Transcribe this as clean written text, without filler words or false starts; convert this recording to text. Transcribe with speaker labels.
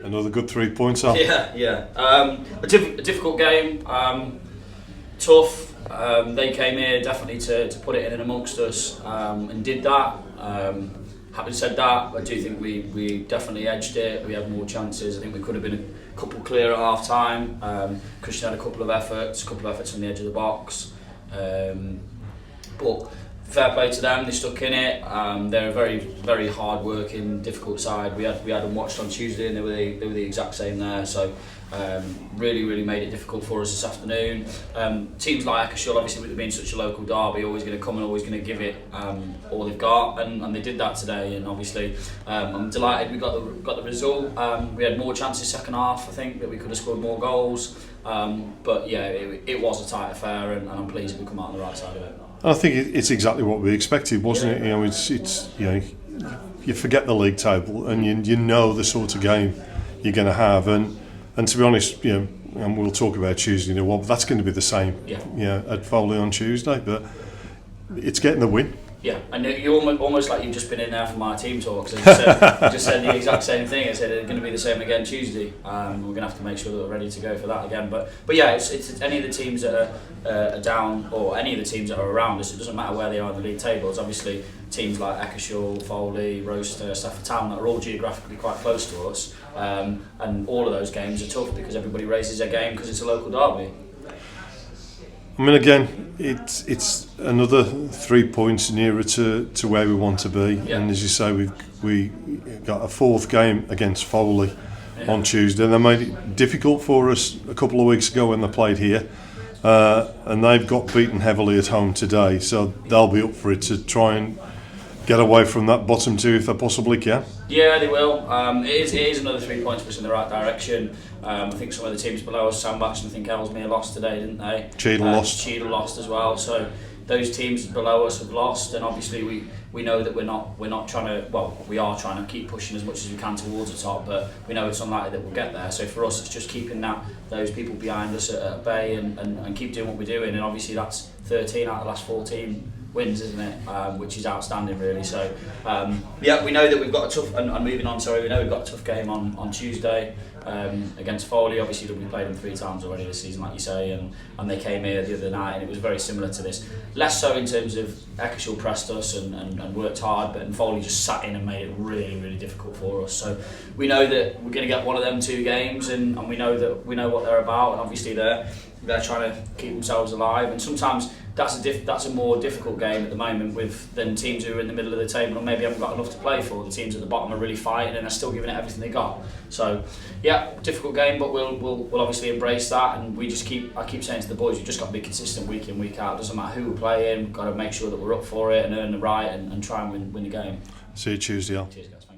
Speaker 1: Another good 3 points off.
Speaker 2: Yeah. A difficult game, tough. They came here definitely to put it in amongst us, and did that. Having said that, I do think we definitely edged it. We had more chances. I think we could have been a couple clear at half time. Christian had a couple of efforts on the edge of the box. But fair play to them, they stuck in it. They're a very, very hard working, difficult side. We had them watched on Tuesday and they were the exact same there. So really made it difficult for us this afternoon. Teams like Eccleshall, obviously with it being such a local derby, always going to come and always going to give it all they've got, and they did that today. And obviously I'm delighted we got the result. We had more chances second half, I think, that we could have scored more goals. But yeah, it was a tight affair, and I'm pleased we come out on the right side of it.
Speaker 1: I think it's exactly what we expected, wasn't it? You know, it's you know, you forget the league table and you know the sort of game you're going to have, and to be honest, you know, and we'll talk about Tuesday in a while, but that's going to be the same, at Foley on Tuesday. But it's getting the win.
Speaker 2: Yeah, and you almost like you've just been in there for my team talks. You just said the exact same thing. I said it's going to be the same again Tuesday. We're going to have to make sure that we're ready to go for that again. But yeah, it's any of the teams that are down, or any of the teams that are around us. It doesn't matter where they are in the league tables. Obviously, teams like Eccleshall, Foley, Rochester, Stafford Town that are all geographically quite close to us, and all of those games are tough because everybody raises their game because it's a local derby.
Speaker 1: I mean, again, it's another 3 points nearer to where we want to be, and as you say, we got a fourth game against Foley on Tuesday. They made it difficult for us a couple of weeks ago when they played here, and they've got beaten heavily at home today, so they'll be up for it to try and get away from that bottom two if they possibly can.
Speaker 2: Yeah, they will. It is another 3 points push in the right direction. I think some of the teams below us, Sandbach, I think Ellesmere lost today, didn't they?
Speaker 1: Cheadle
Speaker 2: lost as well. So those teams below us have lost, and obviously we know that we're not trying to. Well, we are trying to keep pushing as much as we can towards the top, but we know it's unlikely that we'll get there. So for us, it's just keeping those people behind us at bay and keep doing what we're doing. And obviously that's 13 out of the last 14 wins, isn't it? Which is outstanding, really. So we know that we've got a tough. And moving on, we know we've got a tough game on Tuesday against Foley. Obviously, we played them 3 times already this season, like you say, and they came here the other night, and it was very similar to this. Less so in terms of Eccleshall pressed us and worked hard, but Foley just sat in and made it really difficult for us. So we know that we're going to get one of them 2 games, and we know what they're about, and obviously they're trying to keep themselves alive, and sometimes that's a more difficult game at the moment than teams who are in the middle of the table and maybe haven't got enough to play for. The teams at the bottom are really fighting and they're still giving it everything they got. So yeah, difficult game, but we'll obviously embrace that, and I keep saying to the boys, we've just got to be consistent week in, week out. It doesn't matter who we're playing, we've got to make sure that we're up for it and earn the right and try and win the game.
Speaker 1: See you Tuesday, Al.
Speaker 2: Cheers, guys.